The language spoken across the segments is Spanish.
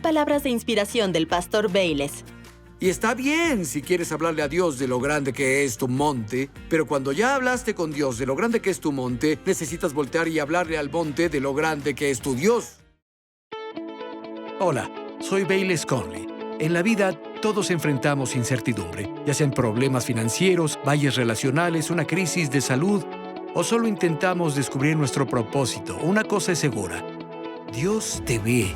palabras de inspiración del pastor Bayless. Y está bien si quieres hablarle a Dios de lo grande que es tu monte, pero cuando ya hablaste con Dios de lo grande que es tu monte, necesitas voltear y hablarle al monte de lo grande que es tu Dios. Hola, soy Bayless Conley. En la vida, todos enfrentamos incertidumbre, ya sean problemas financieros, valles relacionales, una crisis de salud, o solo intentamos descubrir nuestro propósito. Una cosa es segura: Dios te ve,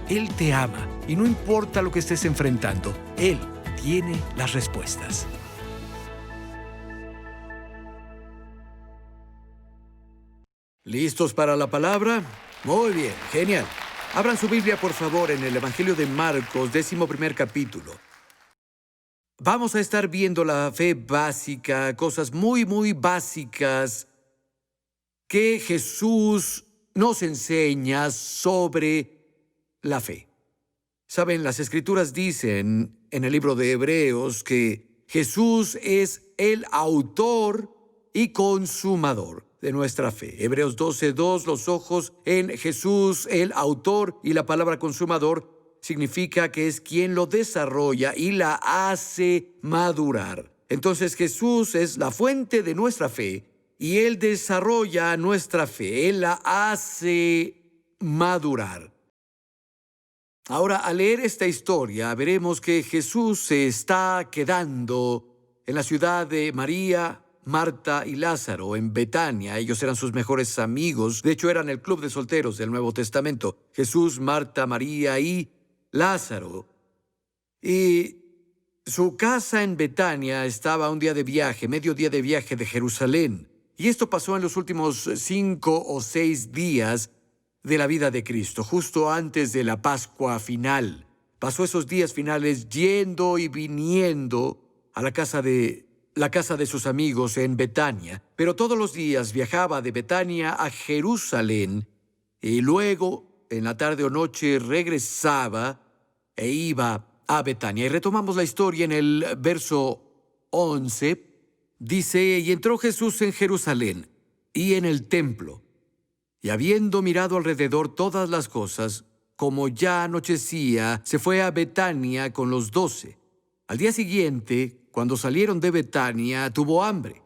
Él te ama, y no importa lo que estés enfrentando, Él tiene las respuestas. ¿Listos para la palabra? Muy bien, genial. Abran su Biblia, por favor, en el Evangelio de Marcos, 11º capítulo. Vamos a estar viendo la fe básica, cosas muy básicas que Jesús nos enseña sobre la fe. Saben, las Escrituras dicen en el libro de Hebreos que Jesús es el autor y consumador de nuestra fe. Hebreos 12:2, los ojos en Jesús, el autor, y la palabra consumador significa que es quien lo desarrolla y la hace madurar. Entonces Jesús es la fuente de nuestra fe y Él desarrolla nuestra fe, Él la hace madurar. Ahora, al leer esta historia, veremos que Jesús se está quedando en la ciudad de María, Marta y Lázaro, en Betania. Ellos eran sus mejores amigos. De hecho, eran el club de solteros del Nuevo Testamento. Jesús, Marta, María y Lázaro. Y su casa en Betania estaba a un día de viaje, medio día de viaje de Jerusalén. Y esto pasó en los últimos 5 o 6 días de la vida de Cristo, justo antes de la Pascua final. Pasó esos días finales yendo y viniendo a la casa de sus amigos en Betania. Pero todos los días viajaba de Betania a Jerusalén y luego, en la tarde o noche, regresaba e iba a Betania. Y retomamos la historia en el verso 11. Dice: y entró Jesús en Jerusalén y en el templo, y habiendo mirado alrededor todas las cosas, como ya anochecía, se fue a Betania con los 12. Al día siguiente, cuando salieron de Betania, tuvo hambre.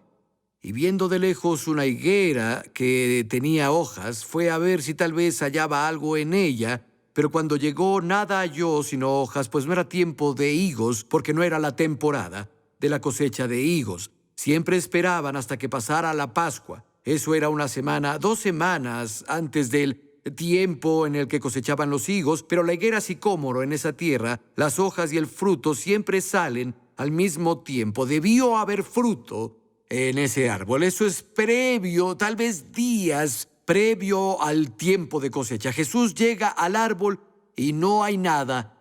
Y viendo de lejos una higuera que tenía hojas, fue a ver si tal vez hallaba algo en ella. Pero cuando llegó, nada halló sino hojas, pues no era tiempo de higos, porque no era la temporada de la cosecha de higos. Siempre esperaban hasta que pasara la Pascua. Eso era 1 semana, 2 semanas antes del tiempo en el que cosechaban los higos, pero la higuera sicómoro en esa tierra, las hojas y el fruto siempre salen al mismo tiempo. Debió haber fruto en ese árbol. Eso es previo, tal vez días previo al tiempo de cosecha. Jesús llega al árbol y no hay nada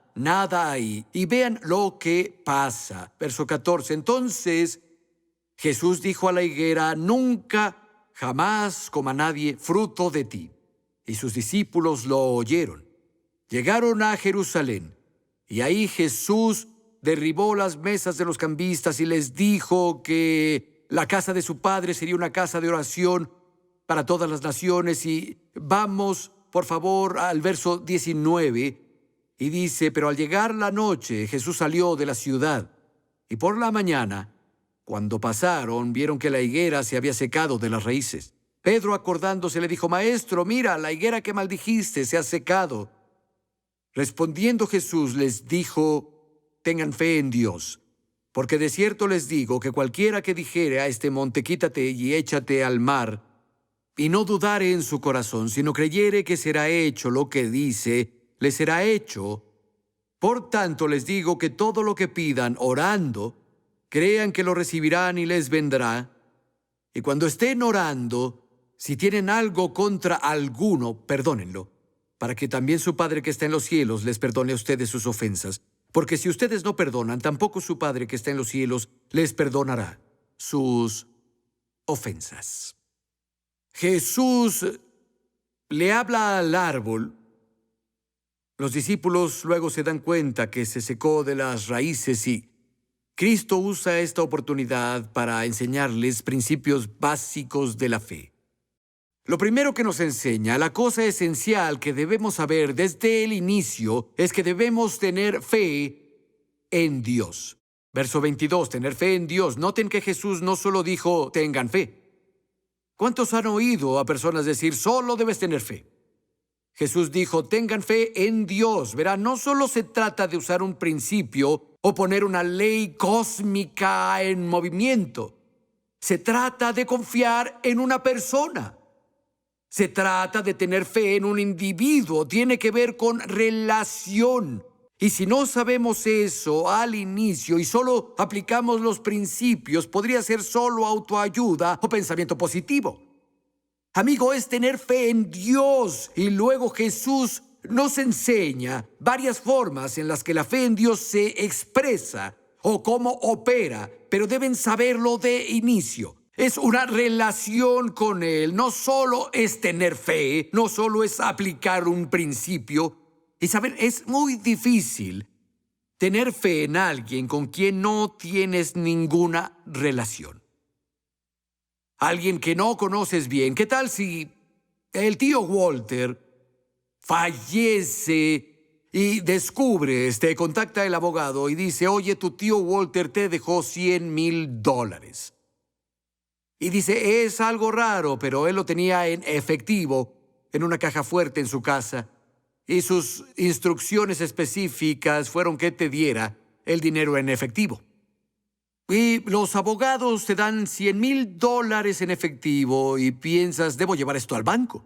ahí. Y vean lo que pasa. Verso 14. Entonces Jesús dijo a la higuera: nunca jamás coma nadie fruto de ti. Y sus discípulos lo oyeron. Llegaron a Jerusalén, y ahí Jesús derribó las mesas de los cambistas y les dijo que la casa de su padre sería una casa de oración para todas las naciones. Y vamos, por favor, al verso 19, y dice: pero al llegar la noche, Jesús salió de la ciudad, y por la mañana, cuando pasaron, vieron que la higuera se había secado de las raíces. Pedro, acordándose, le dijo: Maestro, mira, la higuera que maldijiste se ha secado. Respondiendo Jesús les dijo: tengan fe en Dios, porque de cierto les digo que cualquiera que dijere a este monte: quítate y échate al mar, y no dudare en su corazón, sino creyere que será hecho lo que dice, le será hecho. Por tanto les digo que todo lo que pidan orando, crean que lo recibirán y les vendrá. Y cuando estén orando, si tienen algo contra alguno, perdónenlo, para que también su Padre que está en los cielos les perdone a ustedes sus ofensas. Porque si ustedes no perdonan, tampoco su Padre que está en los cielos les perdonará sus ofensas. Jesús le habla al árbol. Los discípulos luego se dan cuenta que se secó de las raíces y Cristo usa esta oportunidad para enseñarles principios básicos de la fe. Lo primero que nos enseña, la cosa esencial que debemos saber desde el inicio, es que debemos tener fe en Dios. Verso 22, tener fe en Dios. Noten que Jesús no solo dijo, tengan fe. ¿Cuántos han oído a personas decir, solo debes tener fe? Jesús dijo, tengan fe en Dios. Verá, no solo se trata de usar un principio o poner una ley cósmica en movimiento. Se trata de confiar en una persona. Se trata de tener fe en un individuo. Tiene que ver con relación. Y si no sabemos eso al inicio y solo aplicamos los principios, podría ser solo autoayuda o pensamiento positivo. Amigo, es tener fe en Dios. Y luego Jesús nos enseña varias formas en las que la fe en Dios se expresa o cómo opera, pero deben saberlo de inicio. Es una relación con Él. No solo es tener fe, no solo es aplicar un principio. Y saben, es muy difícil tener fe en alguien con quien no tienes ninguna relación. Alguien que no conoces bien. ¿Qué tal si el tío Walter fallece y descubres, te contacta el abogado y dice, oye, tu tío Walter te dejó $100,000? Y dice, es algo raro, pero él lo tenía en efectivo, en una caja fuerte en su casa. Y sus instrucciones específicas fueron que te diera el dinero en efectivo. Y los abogados te dan $100,000 en efectivo y piensas, debo llevar esto al banco.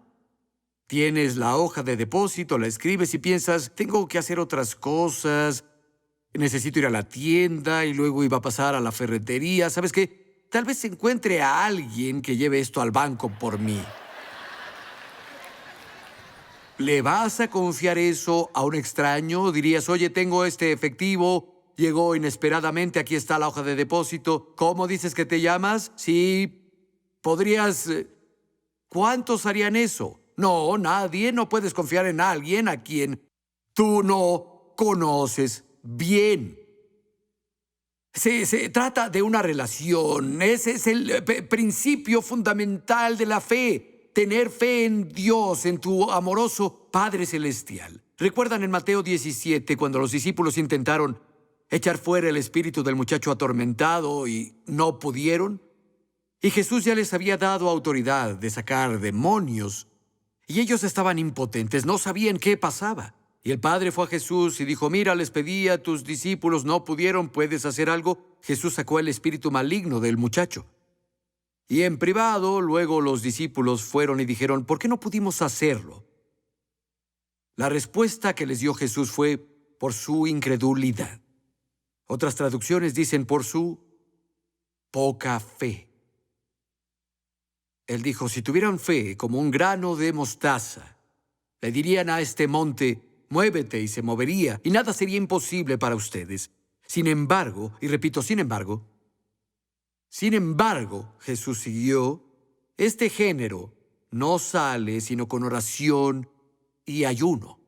Tienes la hoja de depósito, la escribes y piensas, tengo que hacer otras cosas, necesito ir a la tienda y luego iba a pasar a la ferretería. ¿Sabes qué? Tal vez encuentre a alguien que lleve esto al banco por mí. ¿Le vas a confiar eso a un extraño? Dirías, oye, tengo este efectivo, llegó inesperadamente, aquí está la hoja de depósito. ¿Cómo dices que te llamas? Sí, podrías... ¿Cuántos harían eso? No, nadie. No puedes confiar en alguien a quien tú no conoces bien. Se trata de una relación. Ese es el principio fundamental de la fe. Tener fe en Dios, en tu amoroso Padre Celestial. ¿Recuerdan en Mateo 17 cuando los discípulos intentaron echar fuera el espíritu del muchacho atormentado y no pudieron? Y Jesús ya les había dado autoridad de sacar demonios y ellos estaban impotentes, no sabían qué pasaba. Y el Padre fue a Jesús y dijo, mira, les pedí a tus discípulos, no pudieron, ¿puedes hacer algo? Jesús sacó el espíritu maligno del muchacho. Y en privado, luego los discípulos fueron y dijeron, ¿por qué no pudimos hacerlo? La respuesta que les dio Jesús fue, por su incredulidad. Otras traducciones dicen, por su poca fe. Él dijo, si tuvieran fe como un grano de mostaza, le dirían a este monte, muévete, y se movería, y nada sería imposible para ustedes. Sin embargo, y repito, sin embargo, Jesús siguió, este género no sale sino con oración y ayuno.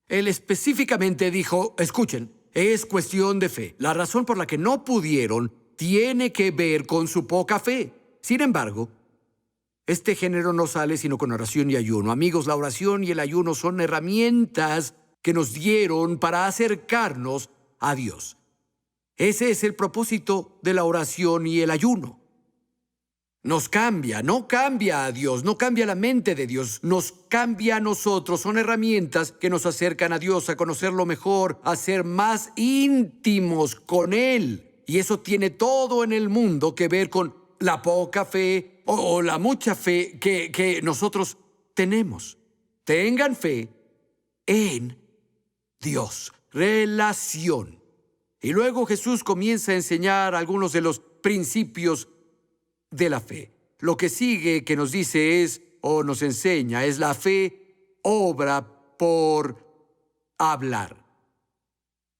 Él específicamente dijo, escuchen, es cuestión de fe. La razón por la que no pudieron tiene que ver con su poca fe. Sin embargo, este género no sale sino con oración y ayuno. Amigos, la oración y el ayuno son herramientas que nos dieron para acercarnos a Dios. Ese es el propósito de la oración y el ayuno. Nos cambia, no cambia a Dios, no cambia la mente de Dios, nos cambia a nosotros. Son herramientas que nos acercan a Dios, a conocerlo mejor, a ser más íntimos con Él. Y eso tiene todo en el mundo que ver con la poca fe o la mucha fe que nosotros tenemos. Tengan fe en Dios. Relación. Y luego Jesús comienza a enseñar algunos de los principios de la fe. Lo que sigue que nos dice es, o nos enseña, es la fe obra por hablar.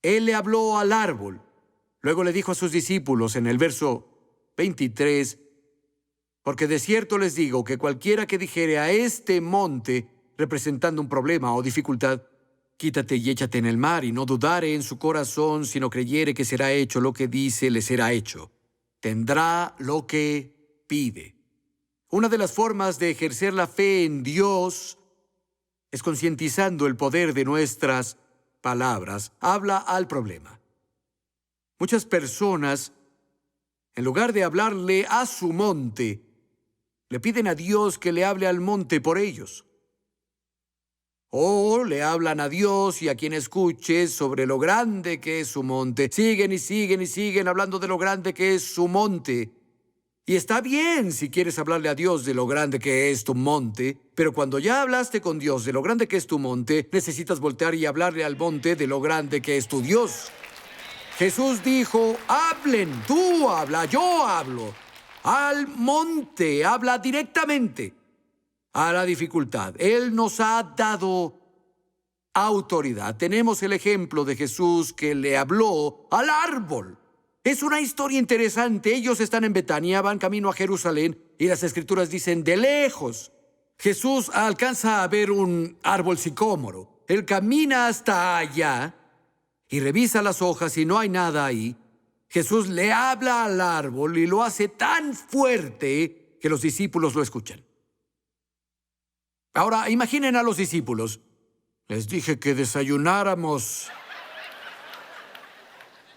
Él le habló al árbol. Luego le dijo a sus discípulos en el verso 23, porque de cierto les digo que cualquiera que dijere a este monte, representando un problema o dificultad, quítate y échate en el mar, y no dudare en su corazón, sino creyere que será hecho lo que dice, le será hecho. Tendrá lo que pide. Una de las formas de ejercer la fe en Dios es concientizando el poder de nuestras palabras. Habla al problema. Muchas personas, en lugar de hablarle a su monte, le piden a Dios que le hable al monte por ellos. O le hablan a Dios y a quien escuche sobre lo grande que es su monte. Siguen y siguen y siguen hablando de lo grande que es su monte. Y está bien si quieres hablarle a Dios de lo grande que es tu monte, pero cuando ya hablaste con Dios de lo grande que es tu monte, necesitas voltear y hablarle al monte de lo grande que es tu Dios. Jesús dijo, hablen, tú habla, yo hablo. Al monte, habla directamente a la dificultad. Él nos ha dado autoridad. Tenemos el ejemplo de Jesús que le habló al árbol. Es una historia interesante. Ellos están en Betania, van camino a Jerusalén, y las Escrituras dicen, de lejos, Jesús alcanza a ver un árbol sicómoro. Él camina hasta allá y revisa las hojas y no hay nada ahí. Jesús le habla al árbol y lo hace tan fuerte que los discípulos lo escuchan. Ahora, imaginen a los discípulos. Les dije que desayunáramos.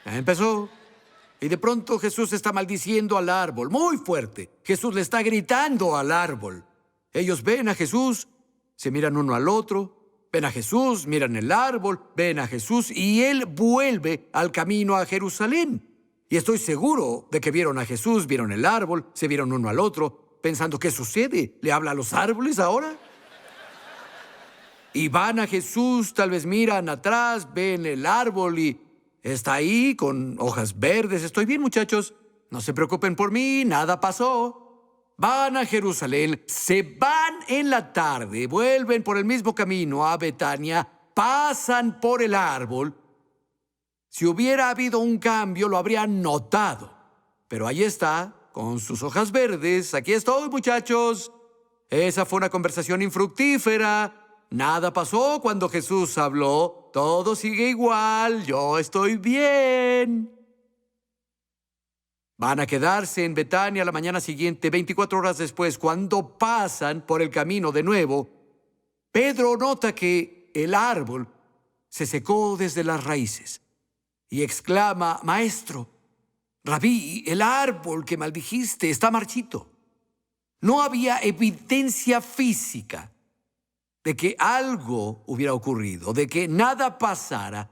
Ya empezó. Y de pronto Jesús está maldiciendo al árbol, muy fuerte. Jesús le está gritando al árbol. Ellos ven a Jesús, se miran uno al otro, ven a Jesús, miran el árbol, ven a Jesús, y él vuelve al camino a Jerusalén. Y estoy seguro de que vieron a Jesús, vieron el árbol, se vieron uno al otro, pensando, ¿qué sucede? ¿Le habla a los árboles ahora? Y van a Jesús, tal vez miran atrás, ven el árbol y está ahí con hojas verdes. Estoy bien, muchachos. No se preocupen por mí, nada pasó. Van a Jerusalén, se van en la tarde, vuelven por el mismo camino a Betania, pasan por el árbol. Si hubiera habido un cambio, lo habrían notado. Pero ahí está, con sus hojas verdes. Aquí estoy, muchachos. Esa fue una conversación infructífera. Nada pasó cuando Jesús habló. Todo sigue igual. Yo estoy bien. Van a quedarse en Betania la mañana siguiente, 24 horas después. Cuando pasan por el camino de nuevo, Pedro nota que el árbol se secó desde las raíces y exclama, Maestro, Rabí, el árbol que maldijiste está marchito. No había evidencia física de que algo hubiera ocurrido, de que nada pasara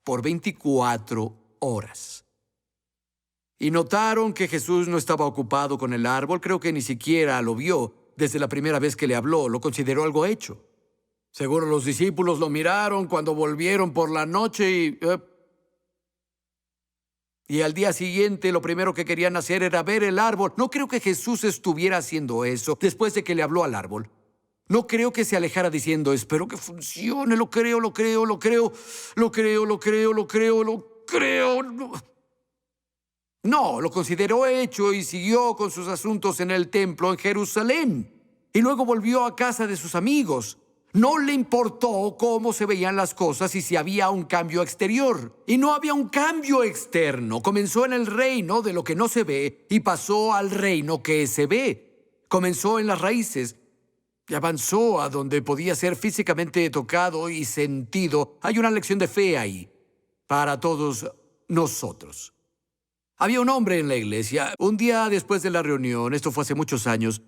por 24 horas. Y notaron que Jesús no estaba ocupado con el árbol. Creo que ni siquiera lo vio desde la primera vez que le habló. Lo consideró algo hecho. Seguro los discípulos lo miraron cuando volvieron por la noche y al día siguiente lo primero que querían hacer era ver el árbol. No creo que Jesús estuviera haciendo eso después de que le habló al árbol. No creo que se alejara diciendo, espero que funcione, lo creo. No, lo consideró hecho y siguió con sus asuntos en el templo en Jerusalén. Y luego volvió a casa de sus amigos. No le importó cómo se veían las cosas y si había un cambio exterior. Y no había un cambio externo. Comenzó en el reino de lo que no se ve y pasó al reino que se ve. Comenzó en las raíces y avanzó a donde podía ser físicamente tocado y sentido. Hay una lección de fe ahí para todos nosotros. Había un hombre en la iglesia. Un día después de la reunión, esto fue hace muchos años,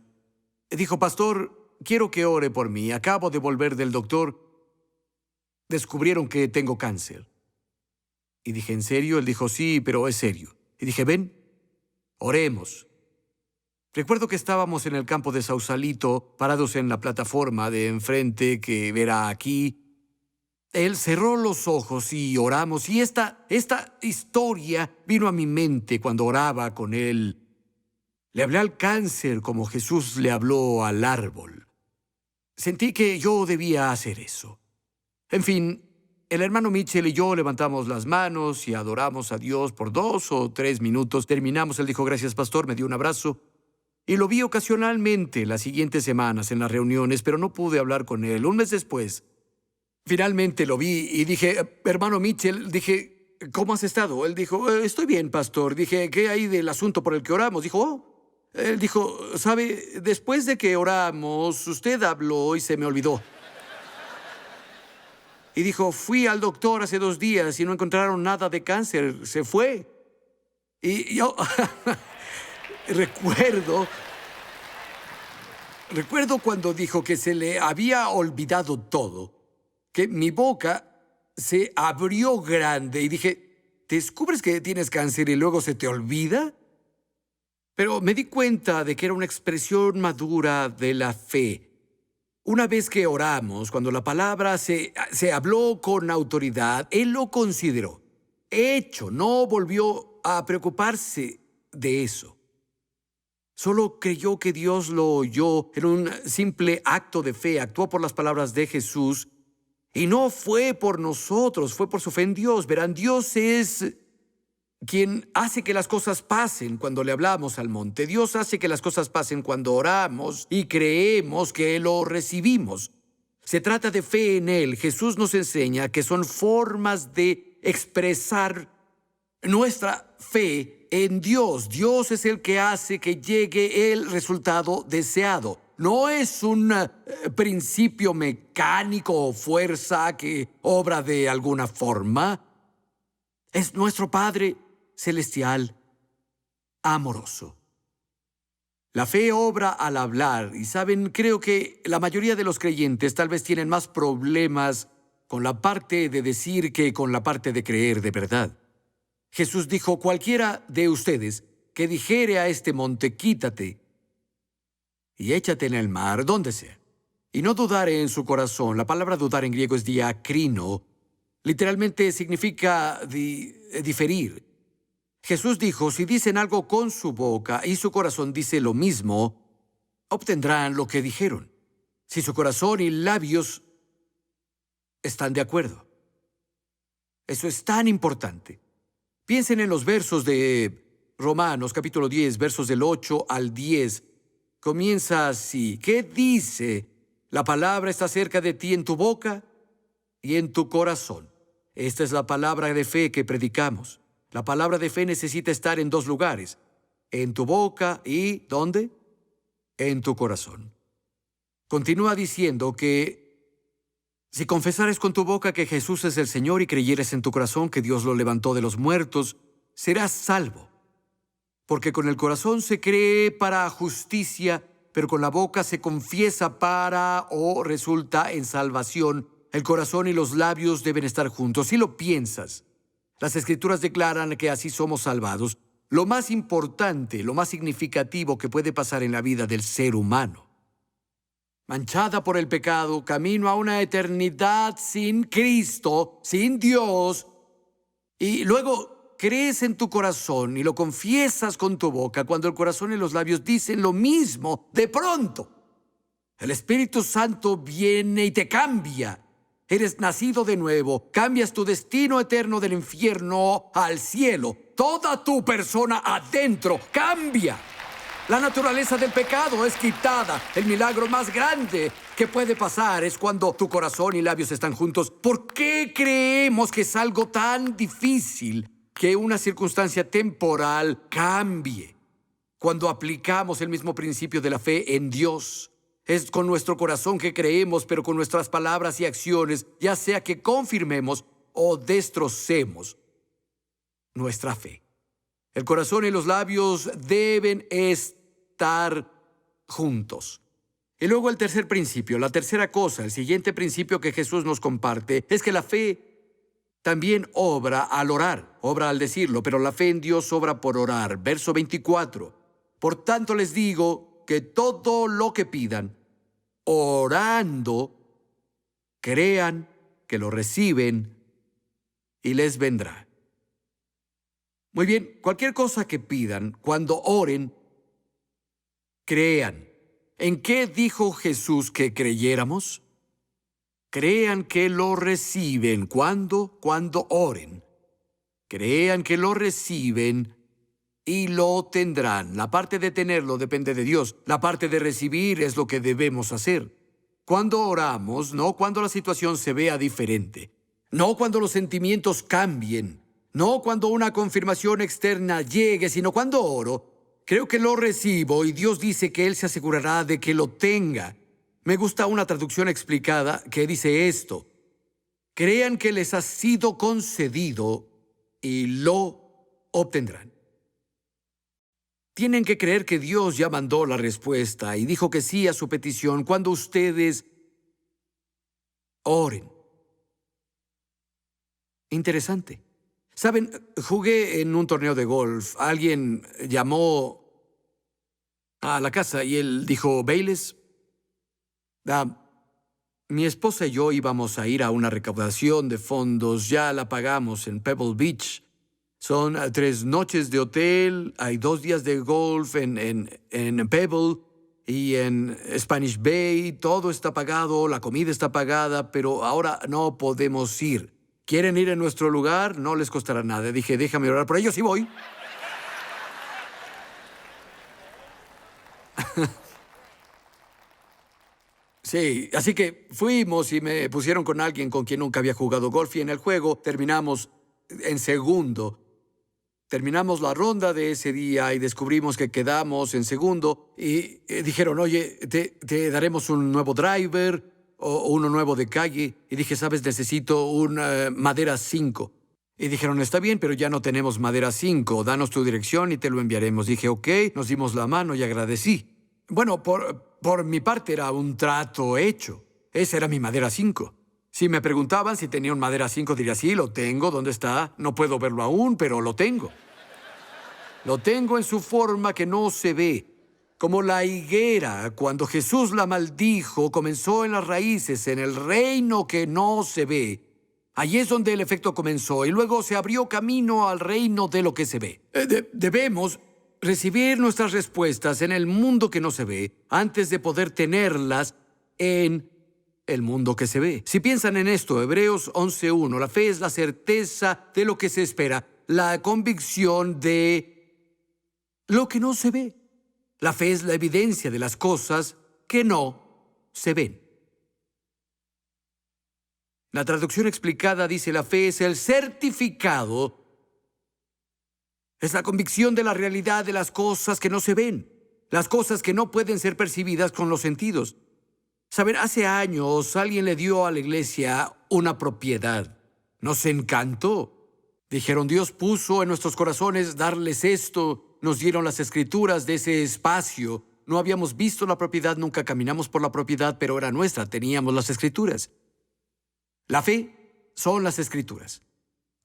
dijo, Pastor, quiero que ore por mí. Acabo de volver del doctor. Descubrieron que tengo cáncer. Y dije, ¿en serio? Él dijo, sí, pero es serio. Y dije, ven, oremos. Recuerdo que estábamos en el campo de Sausalito, parados en la plataforma de enfrente que verá aquí. Él cerró los ojos y oramos. Y esta historia vino a mi mente cuando oraba con él. Le hablé al cáncer como Jesús le habló al árbol. Sentí que yo debía hacer eso. En fin, el hermano Mitchell y yo levantamos las manos y adoramos a Dios por 2 o 3 minutos. Terminamos, él dijo, gracias, pastor, me dio un abrazo. Y lo vi ocasionalmente las siguientes semanas en las reuniones, pero no pude hablar con él. Un mes después, finalmente lo vi y dije, hermano Mitchell, dije, ¿cómo has estado? Él dijo, estoy bien, pastor. Dije, ¿qué hay del asunto por el que oramos? Dijo, Él dijo, ¿sabe? Después de que oramos, usted habló y se me olvidó. Y dijo, fui al doctor hace 2 días y no encontraron nada de cáncer. Se fue. Y yo recuerdo cuando dijo que se le había olvidado todo, que mi boca se abrió grande y dije, ¿descubres que tienes cáncer y luego se te olvida? Pero me di cuenta de que era una expresión madura de la fe. Una vez que oramos, cuando la palabra se habló con autoridad, él lo consideró hecho, no volvió a preocuparse de eso. Solo creyó que Dios lo oyó en un simple acto de fe, actuó por las palabras de Jesús y no fue por nosotros, fue por su fe en Dios. Verán, Dios es quien hace que las cosas pasen cuando le hablamos al monte. Dios hace que las cosas pasen cuando oramos y creemos que lo recibimos. Se trata de fe en Él. Jesús nos enseña que son formas de expresar nuestra fe en Dios. Dios es el que hace que llegue el resultado deseado. No es un principio mecánico o fuerza que obra de alguna forma. Es nuestro Padre celestial, amoroso. La fe obra al hablar y saben, creo que la mayoría de los creyentes tal vez tienen más problemas con la parte de decir que con la parte de creer de verdad. Jesús dijo, cualquiera de ustedes que dijere a este monte, quítate y échate en el mar, donde sea, y no dudare en su corazón. La palabra dudar en griego es diacrino, literalmente significa diferir. Jesús dijo, si dicen algo con su boca y su corazón dice lo mismo, obtendrán lo que dijeron. Si su corazón y labios están de acuerdo. Eso es tan importante. Piensen en los versos de Romanos, capítulo 10, versos del 8 al 10. Comienza así. ¿Qué dice? La palabra está cerca de ti en tu boca y en tu corazón. Esta es la palabra de fe que predicamos. La palabra de fe necesita estar en 2 lugares. En tu boca y, ¿dónde? En tu corazón. Continúa diciendo que si confesares con tu boca que Jesús es el Señor y creyeres en tu corazón que Dios lo levantó de los muertos, serás salvo. Porque con el corazón se cree para justicia, pero con la boca se confiesa para o resulta en salvación. El corazón y los labios deben estar juntos. Si lo piensas, las Escrituras declaran que así somos salvados. Lo más importante, lo más significativo que puede pasar en la vida del ser humano. Manchada por el pecado, camino a una eternidad sin Cristo, sin Dios, y luego crees en tu corazón y lo confiesas con tu boca. Cuando el corazón y los labios dicen lo mismo, de pronto, el Espíritu Santo viene y te cambia. Eres nacido de nuevo, cambias tu destino eterno del infierno al cielo. Toda tu persona adentro cambia. La naturaleza del pecado es quitada. El milagro más grande que puede pasar es cuando tu corazón y labios están juntos. ¿Por qué creemos que es algo tan difícil que una circunstancia temporal cambie? Cuando aplicamos el mismo principio de la fe en Dios, es con nuestro corazón que creemos, pero con nuestras palabras y acciones, ya sea que confirmemos o destrocemos nuestra fe. El corazón y los labios deben estar juntos. Y luego el tercer principio, la tercera cosa, el siguiente principio que Jesús nos comparte, es que la fe también obra al orar, obra al decirlo, pero la fe en Dios obra por orar. Verso 24. Por tanto les digo que todo lo que pidan, orando, crean que lo reciben y les vendrá. Muy bien, cualquier cosa que pidan, cuando oren, crean. ¿En qué dijo Jesús que creyéramos? Crean que lo reciben. ¿Cuándo? Cuando oren. Crean que lo reciben y lo tendrán. La parte de tenerlo depende de Dios. La parte de recibir es lo que debemos hacer. Cuando oramos, no cuando la situación se vea diferente, no cuando los sentimientos cambien, no cuando una confirmación externa llegue, sino cuando oro, Creo que lo recibo y Dios dice que Él se asegurará de que lo tenga. Me gusta una traducción explicada que dice esto: crean que les ha sido concedido y lo obtendrán. Tienen que creer que Dios ya mandó la respuesta y dijo que sí a su petición cuando ustedes oren. Interesante. Saben, jugué en un torneo de golf. Alguien llamó a la casa y él dijo: Bayless, mi esposa y yo íbamos a ir a una recaudación de fondos. Ya la pagamos en Pebble Beach. Son 3 noches de hotel, hay 2 días de golf en Pebble y en Spanish Bay. Todo está pagado, la comida está pagada, pero ahora no podemos ir. ¿Quieren ir en nuestro lugar? No les costará nada. Dije, déjame orar por ellos y voy. Sí, así que fuimos y me pusieron con alguien con quien nunca había jugado golf y en el juego terminamos en segundo. Terminamos la ronda de ese día y descubrimos que quedamos en segundo y dijeron, oye, te daremos un nuevo driver o uno nuevo de calle. Y dije, sabes, necesito un madera 5. Y dijeron, está bien, pero ya no tenemos madera 5. Danos tu dirección y te lo enviaremos. Dije, ok, nos dimos la mano y agradecí. Bueno, por mi parte era un trato hecho. Esa era mi madera 5. Si me preguntaban si tenía un madera 5, diría, sí, lo tengo. ¿Dónde está? No puedo verlo aún, pero lo tengo. Lo tengo en su forma que no se ve. Como la higuera, cuando Jesús la maldijo, comenzó en las raíces, en el reino que no se ve. Allí es donde el efecto comenzó y luego se abrió camino al reino de lo que se ve. Debemos recibir nuestras respuestas en el mundo que no se ve antes de poder tenerlas en el mundo que se ve. Si piensan en esto, Hebreos 11:1, la fe es la certeza de lo que se espera, la convicción de lo que no se ve. La fe es la evidencia de las cosas que no se ven. La traducción explicada dice, la fe es el certificado, es la convicción de la realidad de las cosas que no se ven, las cosas que no pueden ser percibidas con los sentidos. Saben, hace años alguien le dio a la iglesia una propiedad. Nos encantó. Dijeron, Dios puso en nuestros corazones darles esto. Nos dieron las escrituras de ese espacio. No habíamos visto la propiedad, nunca caminamos por la propiedad, pero era nuestra, teníamos las escrituras. La fe son las escrituras.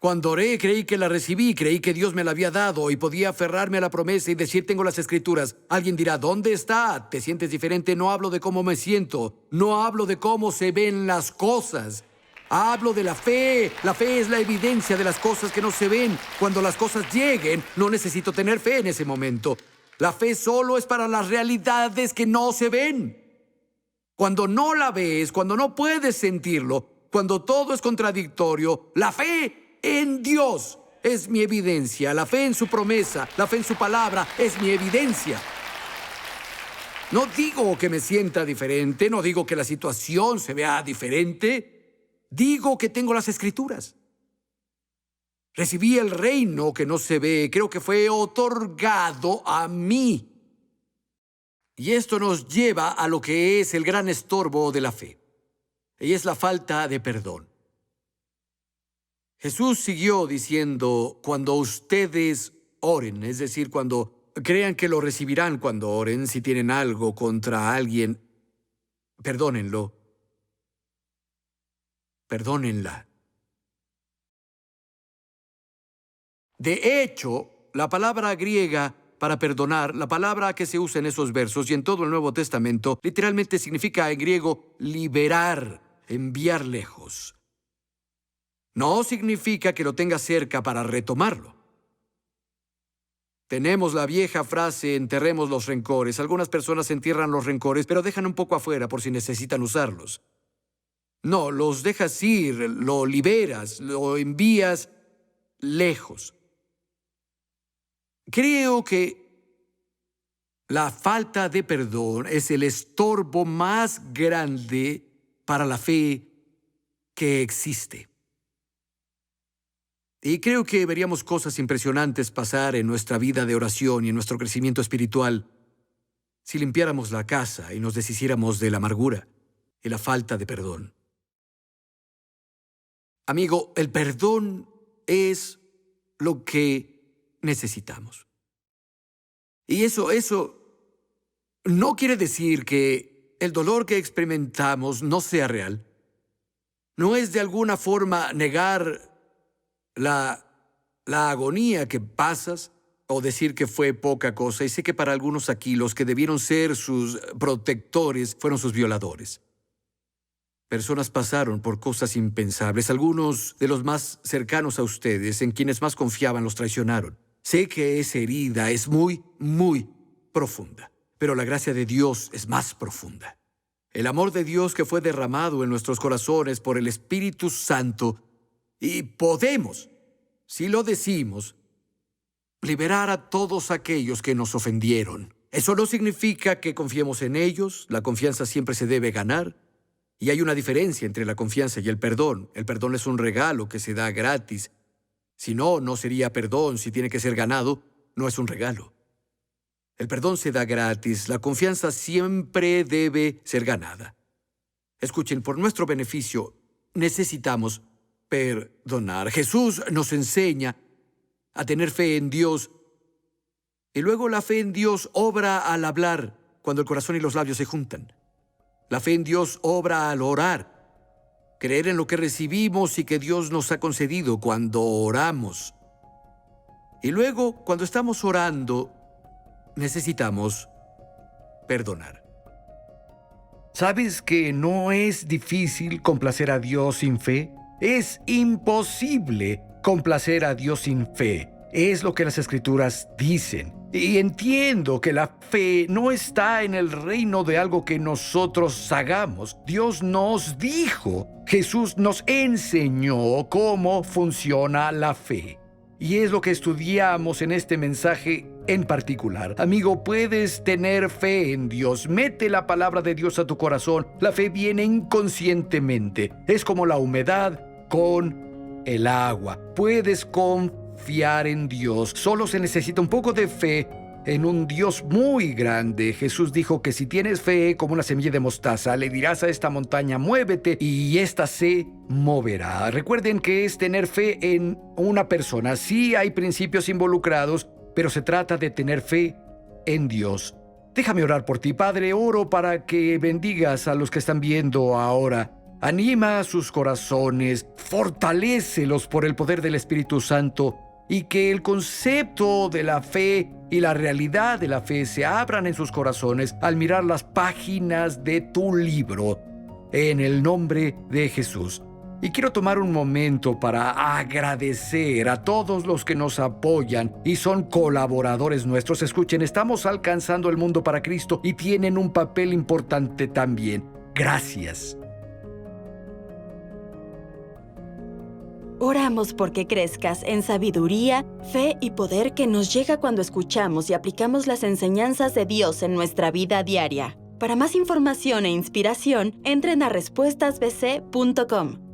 Cuando oré, creí que la recibí, creí que Dios me la había dado y podía aferrarme a la promesa y decir, tengo las escrituras. Alguien dirá, ¿dónde está? ¿Te sientes diferente? No hablo de cómo me siento, no hablo de cómo se ven las cosas. Hablo de la fe. La fe es la evidencia de las cosas que no se ven. Cuando las cosas lleguen, no necesito tener fe en ese momento. La fe solo es para las realidades que no se ven. Cuando no la ves, cuando no puedes sentirlo, cuando todo es contradictorio, la fe en Dios es mi evidencia. La fe en su promesa, la fe en su palabra es mi evidencia. No digo que me sienta diferente, no digo que la situación se vea diferente. Digo que tengo las escrituras. Recibí el reino que no se ve, creo que fue otorgado a mí. Y esto nos lleva a lo que es el gran estorbo de la fe. Y es la falta de perdón. Jesús siguió diciendo, cuando ustedes oren, es decir, cuando crean que lo recibirán cuando oren, si tienen algo contra alguien, perdónenlo. Perdónenla. De hecho, la palabra griega para perdonar, la palabra que se usa en esos versos y en todo el Nuevo Testamento, literalmente significa en griego liberar, enviar lejos. No significa que lo tenga cerca para retomarlo. Tenemos la vieja frase, enterremos los rencores. Algunas personas entierran los rencores, pero dejan un poco afuera por si necesitan usarlos. No, los dejas ir, lo liberas, lo envías lejos. Creo que la falta de perdón es el estorbo más grande para la fe que existe. Y creo que veríamos cosas impresionantes pasar en nuestra vida de oración y en nuestro crecimiento espiritual si limpiáramos la casa y nos deshiciéramos de la amargura y la falta de perdón. Amigo, el perdón es lo que necesitamos. Y eso no quiere decir que el dolor que experimentamos no sea real. No es de alguna forma negar la agonía que pasas o decir que fue poca cosa. Y sé que para algunos aquí los que debieron ser sus protectores fueron sus violadores. Personas pasaron por cosas impensables. Algunos de los más cercanos a ustedes, en quienes más confiaban, los traicionaron. Sé que esa herida es muy, muy profunda, pero la gracia de Dios es más profunda. El amor de Dios que fue derramado en nuestros corazones por el Espíritu Santo, y podemos, si lo decimos, liberar a todos aquellos que nos ofendieron. Eso no significa que confiemos en ellos. La confianza siempre se debe ganar. Y hay una diferencia entre la confianza y el perdón. El perdón es un regalo que se da gratis. Si no, no sería perdón. Si tiene que ser ganado, no es un regalo. El perdón se da gratis. La confianza siempre debe ser ganada. Escuchen, por nuestro beneficio, necesitamos perdonar. Jesús nos enseña a tener fe en Dios. Y luego la fe en Dios obra al hablar, cuando el corazón y los labios se juntan. La fe en Dios obra al orar, creer en lo que recibimos y que Dios nos ha concedido cuando oramos. Y luego, cuando estamos orando, necesitamos perdonar. ¿Sabes que no es difícil complacer a Dios sin fe? Es imposible complacer a Dios sin fe. Es lo que las Escrituras dicen. Y entiendo que la fe no está en el reino de algo que nosotros hagamos. Dios nos dijo, Jesús nos enseñó cómo funciona la fe. Y es lo que estudiamos en este mensaje en particular. Amigo, puedes tener fe en Dios. Mete la palabra de Dios a tu corazón. La fe viene inconscientemente. Es como la humedad con el agua. Puedes confiar en Dios. Solo se necesita un poco de fe en un Dios muy grande. Jesús dijo que si tienes fe como una semilla de mostaza, le dirás a esta montaña, muévete, y ésta se moverá. Recuerden que es tener fe en una persona. Sí hay principios involucrados, pero se trata de tener fe en Dios. Déjame orar por ti, Padre. Oro para que bendigas a los que están viendo ahora. Anima sus corazones, fortalécelos por el poder del Espíritu Santo, y que el concepto de la fe y la realidad de la fe se abran en sus corazones al mirar las páginas de tu libro, en el nombre de Jesús. Y quiero tomar un momento para agradecer a todos los que nos apoyan y son colaboradores nuestros. Escuchen, estamos alcanzando el mundo para Cristo y tienen un papel importante también. Gracias. Oramos porque crezcas en sabiduría, fe y poder que nos llega cuando escuchamos y aplicamos las enseñanzas de Dios en nuestra vida diaria. Para más información e inspiración, entren a respuestasbc.com.